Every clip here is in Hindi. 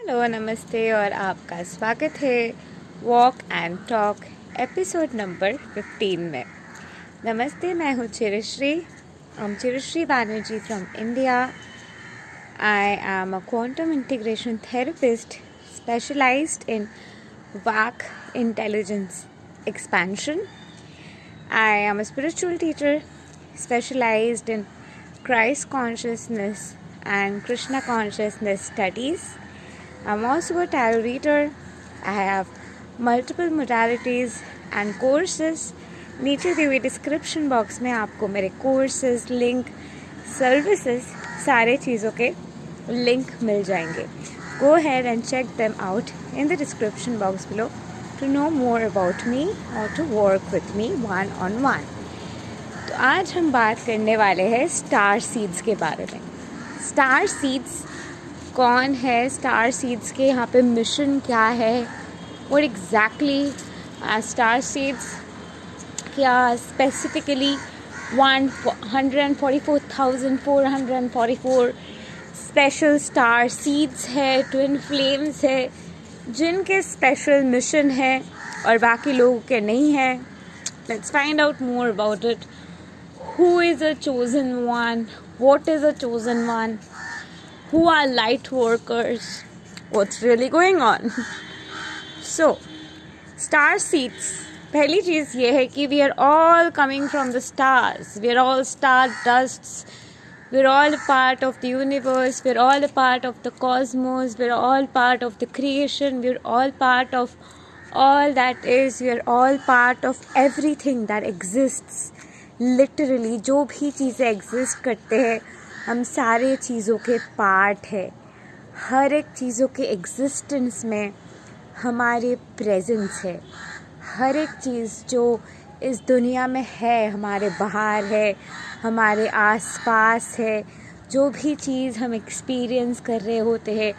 हेलो, नमस्ते और आपका स्वागत है walk and talk episode number 15 में। नमस्ते, मैं हूँ Chirushree Banerjee from India. I am a quantum integration therapist specialized in WAC intelligence expansion. I am a spiritual teacher specialized in Christ consciousness and Krishna consciousness studies. I'm also a tarot reader. I have multiple modalities and courses. नीचे दी हुई डिस्क्रिप्शन बॉक्स में आपको मेरे कोर्सेज, लिंक, सर्विसेज, सारे चीज़ों के लिंक मिल जाएंगे. Go ahead and check them out in the description box below to know more about me or to work with me one-on-one. तो आज हम बात करने वाले हैं स्टार सीड्स के बारे में. स्टार सीड्स कौन है, स्टार सीड्स के यहाँ पे मिशन क्या है, और एग्जैक्टली स्टार सीड्स क्या स्पेसिफिकली 144,444 स्पेशल स्टार सीड्स है, ट्विन फ्लेम्स है, जिनके स्पेशल मिशन है और बाकी लोगों के नहीं है. Let's find out more about it. Who is a chosen one, what is a chosen one, who are light workers, what's really going on. So star seeds, पहली चीज़ ये है कि we are all coming from the stars, we are all star dusts, we are all a part of the universe, we are all a part of the cosmos, we are all part of the creation, we are all part of all that is, we are all part of everything that exists. Literally जो भी चीज़ें exist करते हैं हम सारे चीज़ों के पार्ट है. हर एक चीज़ों के एग्जिस्टेंस में हमारे प्रेजेंस है. हर एक चीज़ जो इस दुनिया में है, हमारे बाहर है, हमारे आसपास है, जो भी चीज़ हम एक्सपीरियंस कर रहे होते हैं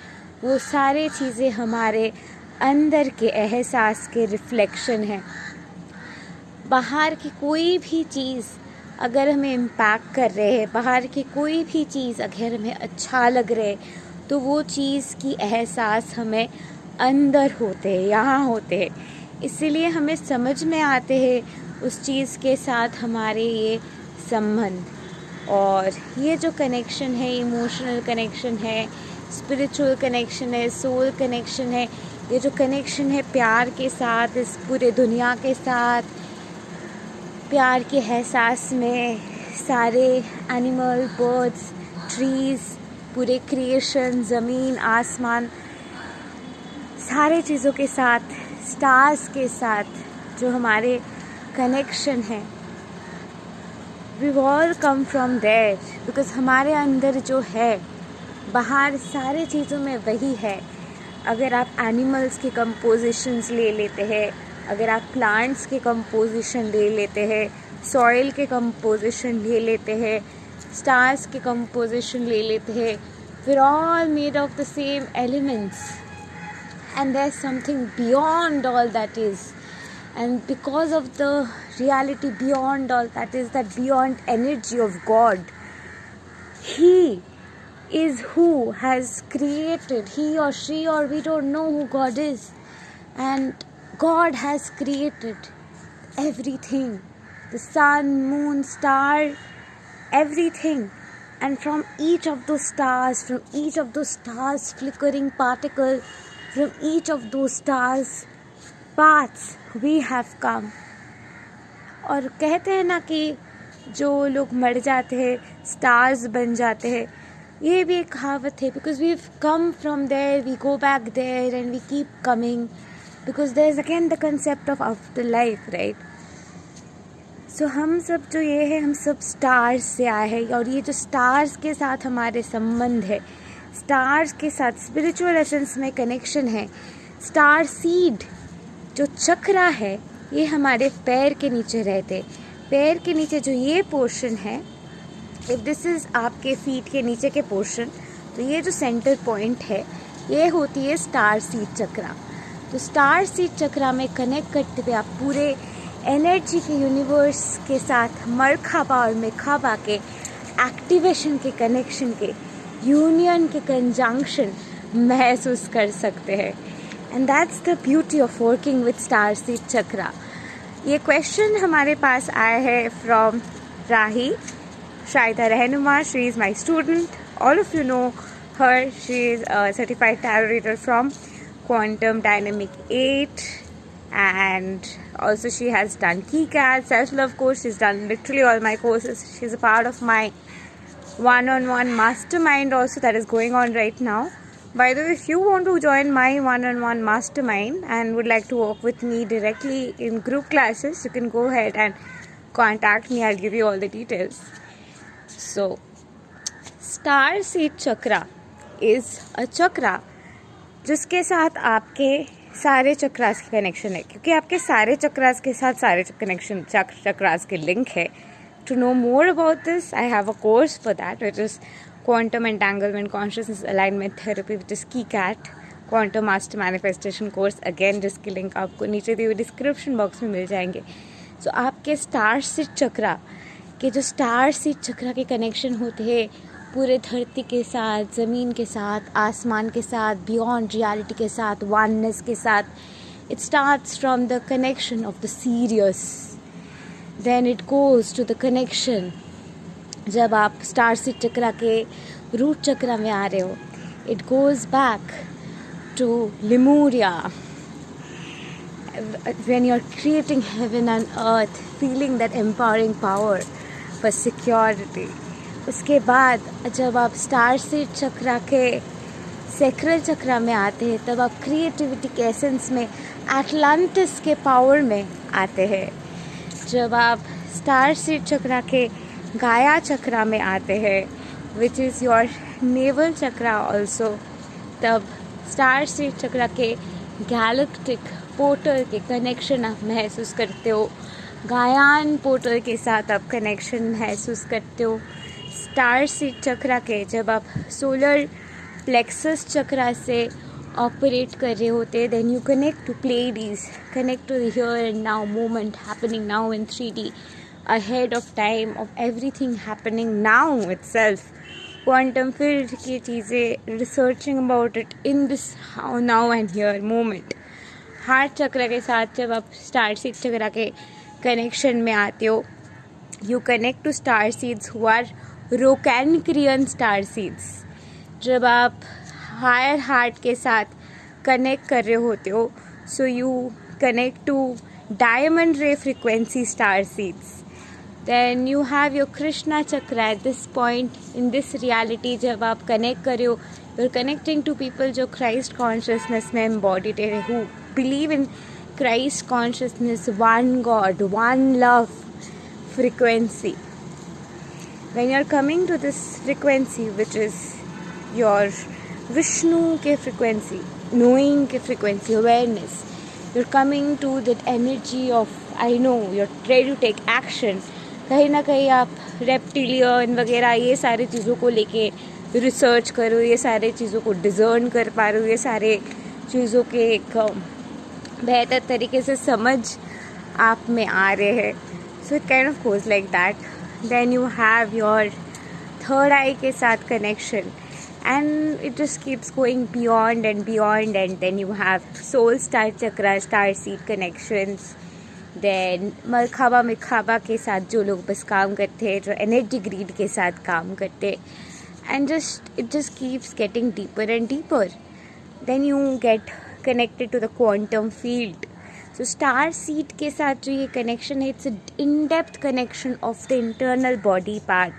वो सारे चीज़ें हमारे अंदर के एहसास के रिफ्लेक्शन है. बाहर की कोई भी चीज़ अगर हमें इम्पैक्ट कर रहे हैं, बाहर की कोई भी चीज़ अगर हमें अच्छा लग रहा है तो वो चीज़ की एहसास हमें अंदर होते हैं, यहाँ होते हैं. इसीलिए हमें समझ में आते हैं उस चीज़ के साथ हमारे ये संबंध, और ये जो कनेक्शन है, इमोशनल कनेक्शन है, स्पिरिचुअल कनेक्शन है, सोल कनेक्शन है, ये जो कनेक्शन है प्यार के साथ, इस पूरे दुनिया के साथ, प्यार के एहसास में सारे एनिमल, बर्ड्स, ट्रीज़, पूरे क्रिएशन, ज़मीन, आसमान, सारे चीज़ों के साथ, स्टार्स के साथ जो हमारे कनेक्शन है, we all come from there. Because हमारे अंदर जो है बाहर सारे चीज़ों में वही है. अगर आप एनिमल्स के कंपोजिशंस ले लेते हैं, अगर आप प्लांट्स के कंपोजिशन ले लेते हैं, सॉइल के कंपोजिशन ले लेते हैं, स्टार्स के कंपोजिशन ले लेते हैं, we're all made of the same elements and there's something beyond all that is, and because of the reality beyond all that is, that beyond energy of God, He is who has created, he or she, or we don't know who God is, and God has created everything, the sun, moon, star, everything, and from each of those stars, flickering particle, from each of those stars paths we have come. और कहते हैं ना कि जो लोग मर जाते हैं स्टार्स बन जाते हैं, ये भी एक कहावत है. Because we come from there, we go back there and we keep coming, because there is again the concept of afterlife, right? So हम सब जो ये है, हम सब स्टार्स से आए हैं, और ये जो स्टार्स के साथ हमारे संबंध है, स्टार्स के साथ स्पिरिचुअल एसेंस में कनेक्शन है. स्टार सीड जो चक्रा है ये हमारे पैर के नीचे रहते. पैर के नीचे जो ये पोर्शन है, इफ दिस इज़ आपके फीट के नीचे के पोर्शन, तो ये जो सेंटर पॉइंट है ये होती है स्टार सीड चक्रा. तो स्टार सीड चक्रा में कनेक्ट करते हुए आप पूरे एनर्जी के यूनिवर्स के साथ मरखाबा और मेखाबा के एक्टिवेशन के, कनेक्शन के, यूनियन के, कंजंक्शन, महसूस कर सकते हैं। And that's the beauty of working with star seed chakra. ये क्वेश्चन हमारे पास आया है फ्रॉम राही शाइदा रहनुमा. She is my student. All of you know her. She is a certified tarot reader from Quantum Dynamic 8, and also she has done KeyCat, self-love course. She's done literally all my courses. She's a part of my one-on-one mastermind also that is going on right now. By the way, if you want to join my one-on-one mastermind and would like to work with me directly in group classes, you can go ahead and contact me. I'll give you all the details. So, Star Seed Chakra is a chakra जिसके साथ आपके सारे चक्रास के कनेक्शन है, क्योंकि आपके सारे चक्रास के साथ सारे कनेक्शन चक्रास के लिंक है. To know more about this, I have a course for that which is quantum entanglement consciousness alignment therapy which is KeyCat, quantum master manifestation course, again जिसकी लिंक आपको नीचे दिए हुए डिस्क्रिप्शन बॉक्स में मिल जाएंगे. सो आपके स्टार सीड चक्रा के जो स्टार सीड चक्रा के कनेक्शन होते हैं पूरे धरती के साथ, ज़मीन के साथ, आसमान के साथ, बियॉन्ड रियलिटी के साथ, वननेस के साथ. It starts from the connection of the Sirius, then it goes to the connection जब आप स्टार सीड चक्रा के रूट चक्रा में आ रहे हो. It goes back to Lemuria when you're creating heaven and earth, feeling that empowering power for security. उसके बाद जब आप स्टार सीड चक्रा के सेक्रल चक्रा में आते हैं तब आप क्रिएटिविटी के एसेंस में एटलांटिस के पावर में आते हैं. जब आप स्टार सीड चक्रा के गाया चक्रा में आते हैं which is your naval chakra also, तब स्टार सीड चक्रा के गैलेक्टिक पोर्टल के कनेक्शन आप महसूस करते हो. गायान पोर्टल के साथ आप कनेक्शन महसूस करते हो. स्टार सीड चक्रा के जब आप सोलर प्लेक्सस चक्रा से ऑपरेट कर रहे होते, then you connect to Pleiades, connect to the here and now moment happening now in 3D, ahead of time of everything happening now itself. Quantum field की चीज़ें, researching about it in this now and here moment. Heart chakra के साथ जब आप स्टार सीड चक्रा के कनेक्शन में आते हो, you connect to star seeds who are Rokancrian star seeds. जब आप हायर हार्ट के साथ कनेक्ट कर रहे होते हो, so you connect to diamond ray frequency star seeds. Then you have your Krishna chakra at this point in this reality. जब आप कनेक्ट कर रहे हो, you are connecting to people जो क्राइस्ट कॉन्शियसनेस में एम्बॉडीड है, who believe in Christ consciousness, one god, one love frequency. When you are coming to this frequency which is your Vishnu ke frequency, knowing ke frequency, awareness, you're coming to that energy of I know, you're ready to take action. कहीं ना कहीं आप रेप्टिलियन वगैरह ये सारी चीज़ों को लेके रिसर्च करो, ये सारे चीज़ों को डिज़र्न कर पा रहे हो, ये सारे चीज़ों के एक बेहतर तरीके से समझ आप में आ रहे हैं. So it kind of goes like that. Then you have your third eye के साथ connection, and it just keeps going beyond and beyond. And then you have soul star chakra, star seed connections. Then मरखाबा मिखाबा के साथ जो लोग बस काम करते हैं, जो एनर्जी ग्रीड के साथ काम करते हैं, and it just keeps getting deeper and deeper. Then you get connected to the quantum field. So star seed के साथ जो ये कनेक्शन है, it's in depth connection of the internal body part,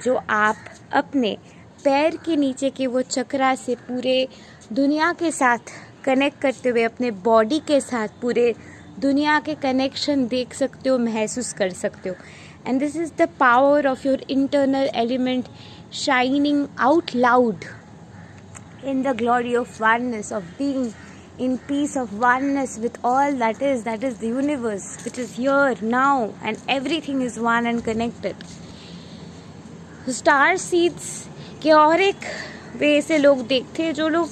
जो आप अपने पैर के नीचे के वो चक्रा से पूरे दुनिया के साथ कनेक्ट करते हुए अपने बॉडी के साथ पूरे दुनिया के कनेक्शन देख सकते हो, महसूस कर सकते हो. And this is the power of your internal element shining out loud in the glory of oneness, of being in peace of oneness with all that is the universe, which is here now, and everything is one and connected. So star seeds के और एक वे से लोग देखते हैं, जो लोग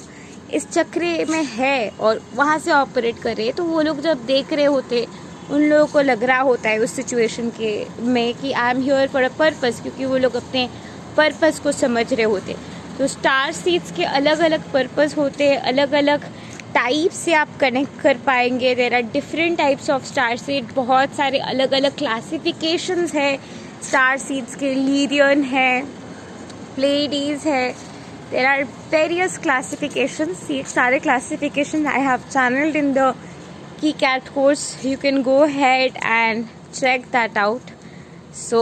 इस चक्रे में है और वहाँ से ऑपरेट कर रहे हैं, तो वो लोग जब देख रहे होते, उन लोगों को लग रहा होता है उस सिचुएशन के में कि I am here for a purpose, क्योंकि वो लोग अपने पर्पस को समझ रहे होते. तो स्टार सीड्स के अलग अलग पर्पस होते हैं, अलग अलग टाइप से आप कनेक्ट कर पाएंगे. There are different types of star seed. बहुत सारे अलग अलग क्लासिफिकेशंस है स्टार सीड्स के. लीरियन है, प्लेडीज है. There are various classifications. ये सारे classification I have channelled in the KeyCat course. You can go ahead and check that out. So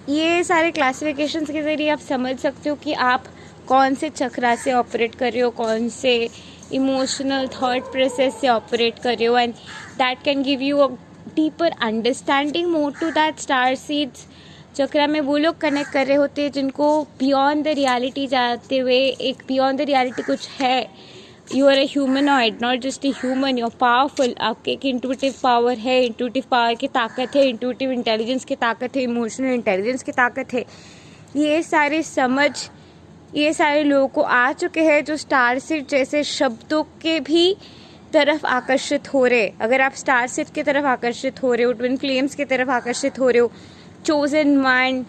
ये सारे क्लासिफिकेशंस के ज़रिए आप समझ सकते हो कि आप कौन से चक्रा से ऑपरेट कर रहे हो, कौन से इमोशनल थॉट प्रोसेस से ऑपरेट कर रहे हो, and that can give you a deeper understanding more to that. Star seeds chakra में वो लोग कनेक्ट कर रहे होते हैं जिनको बियॉन्ड द रियलिटी जाते हुए एक बियॉन्ड द रियलिटी कुछ है. You are a humanoid, not just a human. You are powerful. आपके एक इंट्यूटिव पावर है, इंट्यूटिव पावर की ताकत है, इंट्यूटिव इंटेलिजेंस की ताकत है, इमोशनल इंटेलिजेंस की ताकत है. ये सारे समझ ये सारे लोगों को आ चुके हैं जो स्टार सीड जैसे शब्दों के भी तरफ आकर्षित हो रहे. अगर आप स्टार सीड की तरफ आकर्षित हो रहे हो, ट्विन फ्लेम्स की तरफ आकर्षित हो रहे हो, चोजन वन,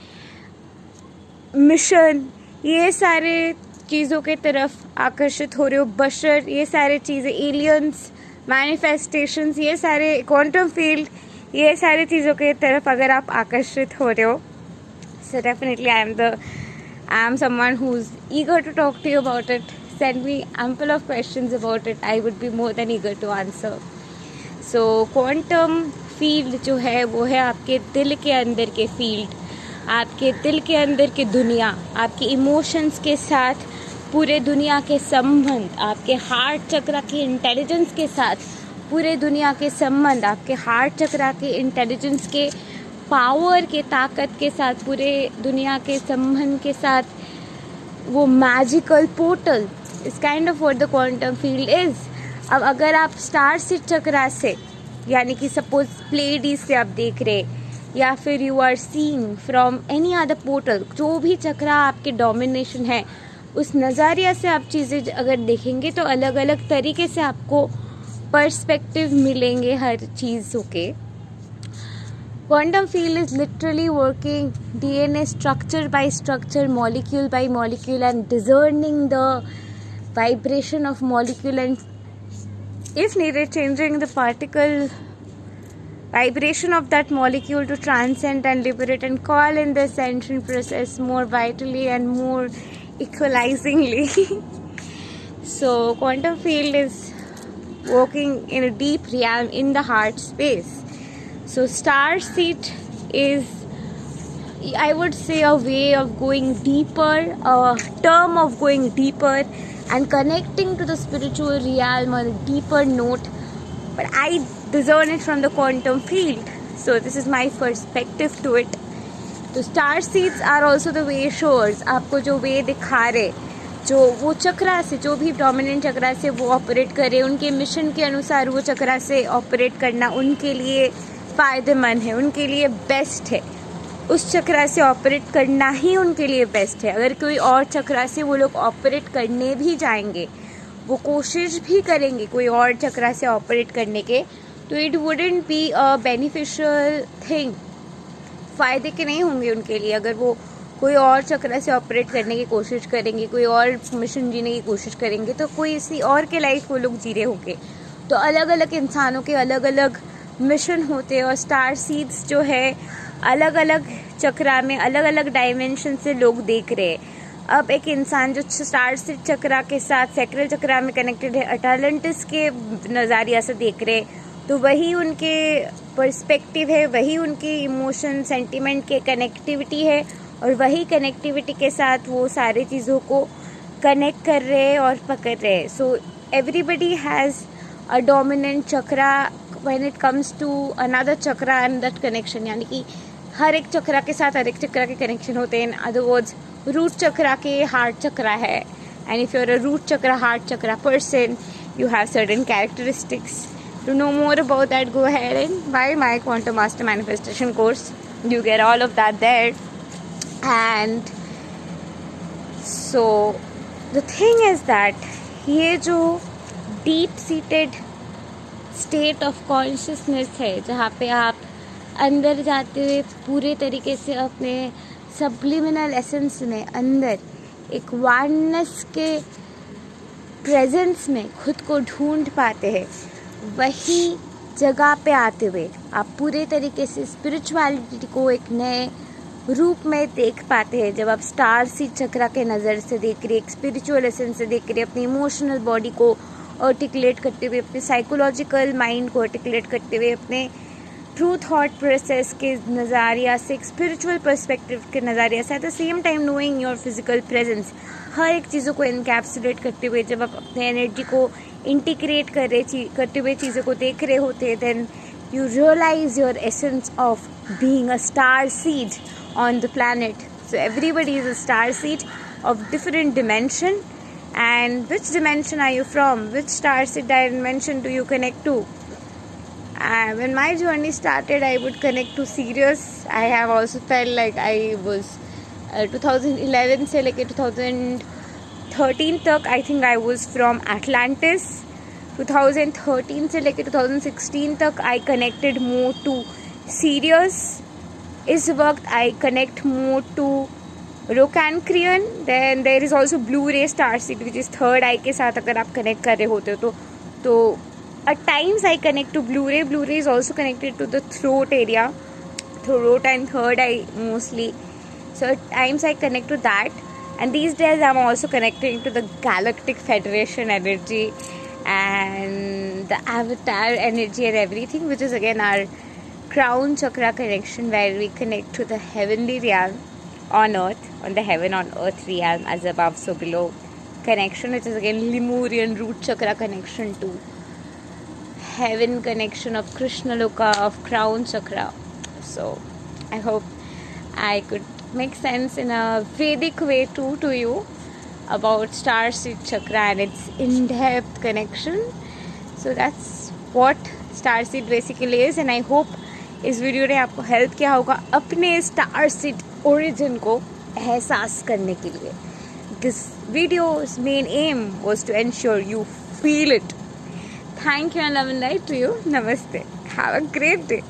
मिशन, ये सारे चीज़ों के तरफ आकर्षित हो रहे हो, बशर, ये सारे चीज़ें, एलियंस, मैनिफेस्टेशंस, ये सारे क्वांटम फील्ड, ये सारी चीज़ों के तरफ अगर आप आकर्षित हो रहे हो, so definitely I am someone who's eager to talk to you about it. Send me ample of questions about it. I would be more than eager to answer. So quantum field जो है वो है आपके दिल के अंदर के फील्ड, आपके दिल के अंदर की दुनिया, आपके इमोशंस के साथ पूरे दुनिया के संबंध, आपके हार्ट चक्रा के इंटेलिजेंस के साथ पूरे दुनिया के संबंध, आपके हार्ट चक्रा के इंटेलिजेंस के पावर के ताकत के साथ पूरे दुनिया के संबंध के साथ वो मैजिकल पोर्टल इस kind of what the quantum field is. अब अगर आप स्टार सीड चक्रा से, यानी कि सपोज प्लेडीज से आप देख रहे, या फिर you are seeing from any other portal, जो भी चक्रा आपके डोमिनेशन है, उस नज़रिया से आप चीज़ें अगर देखेंगे तो अलग अलग तरीके से आपको पर्सपेक्टिव मिलेंगे हर चीज़ों के. Quantum field is literally working DNA structure by structure, molecule by molecule, and discerning the vibration of molecule, and if needed changing the particle vibration of that molecule to transcend and liberate and call in the ascension process more vitally and more equalizingly. So quantum field is working in a deep realm in the heart space. So star seed is, I would say, a way of going deeper, a term of going deeper and connecting to the spiritual realm on a deeper note. But I discern it from the quantum field. So this is my perspective to it. तो star seeds are also the way showers. आपको जो वे दिखा रहे, जो वो चक्रा से, जो भी डोमिनेंट चक्रा से वो ऑपरेट करे, उनके मिशन के अनुसार वो चक्रा से ऑपरेट करना उनके लिए फ़ायदेमंद है, उनके लिए बेस्ट है. उस चक्रा से ऑपरेट करना ही उनके लिए बेस्ट है. अगर कोई और चक्रा से वो लोग ऑपरेट करने भी जाएंगे, वो कोशिश भी करेंगे कोई और चक्रा से ऑपरेट करने के, तो it wouldn't be a beneficial thing. फ़ायदे के नहीं होंगे उनके लिए. अगर वो कोई और चक्रा से ऑपरेट करने की कोशिश करेंगे, कोई और मिशन जीने की कोशिश करेंगे, तो कोई इसी और के लाइफ वो लोग जी रहे होंगे. तो अलग अलग इंसानों के अलग अलग मिशन होते हैं, और स्टार सीड्स जो है अलग अलग चक्रा में अलग अलग डायमेंशन से लोग देख रहे हैं. अब एक इंसान जो स्टार सीड चक्रा के साथ सैक्रल चक्रा में कनेक्टेड है, अटलांटिस के नज़रिया से देख रहे, तो वही उनके पर्सपेक्टिव है, वही उनकी इमोशन सेंटिमेंट के कनेक्टिविटी है, और वही कनेक्टिविटी के साथ वो सारी चीज़ों को कनेक्ट कर रहे हैं और पकड़ रहे हैं. So everybody has a dominant chakra when it comes to another chakra and that connection. यानी कि हर एक चक्रा के साथ हर एक चक्रा के कनेक्शन होते हैं. In other words, root chakra के हार्ट चक्रा है, and if you are a root chakra heart chakra person, you have certain characteristics. To know more about that, go ahead and buy my Quantum Master Manifestation course. You get all of that there. And so the thing is that ये जो deep seated state of consciousness है, जहाँ पे आप अंदर जाते हुए पूरे तरीके से अपने subliminal essence में अंदर एक वननेस के प्रेजेंस में खुद को ढूंढ पाते हैं, वही जगह पे आते हुए आप पूरे तरीके से स्पिरिचुअलिटी को एक नए रूप में देख पाते हैं। जब आप स्टार सीड चक्रा के नज़र से देख रहे, एक स्पिरिचुअल एसेंस से देख रहे, अपनी इमोशनल बॉडी को आर्टिकुलेट करते हुए, अपने साइकोलॉजिकल माइंड को आर्टिकुलेट करते हुए, अपने ट्रू थॉट प्रोसेस के नज़रिया से, एक स्पिरिचुअल पर्सपेक्टिव के नज़रिया से, at the same time knowing your physical presence, हर एक चीज़ों को इनकैप्सुलेट करते हुए जब आप अपने एनर्जी को इंटीग्रेट करते हुए चीज़ों को देख रहे होते हैं, then you realize your essence of being a star seed on the planet. So everybody is a star seed of different dimension. And which dimension are you from? Which star seed dimension do you connect to? When my journey started, I would connect to Sirius. I have also felt like I was 2011 से लेके 2013 तक I think I was from Atlantis. 2013 से लेकर 2016 तक I connected more to Sirius. इस वक्त I connect more to Rokancrian. Then there is also blue ray star seed which is third eye के साथ अगर आप कनेक्ट कर रहे होते हो तो at times I connect to blue ray. Blue ray is also connected to the throat area, throat and third eye mostly. So at times I connect to that, and these days I'm also connecting to the Galactic Federation energy and the avatar energy and everything, which is again our crown chakra connection, where we connect to the heavenly realm on earth, on the heaven on earth realm, as above so below connection, which is again Lemurian root chakra connection to heaven connection of Krishna Loka, of crown chakra. So I hope I could make sense in a Vedic way too to you about star seed chakra and its in-depth connection. So that's what star seed basically is, and I hope इस वीडियो ने आपको हेल्प किया होगा अपने स्टार सीड ओरिजिन को एहसास करने के लिए. This video's main aim was to ensure you feel it. Thank you and love and light to you. Namaste. Have a great day.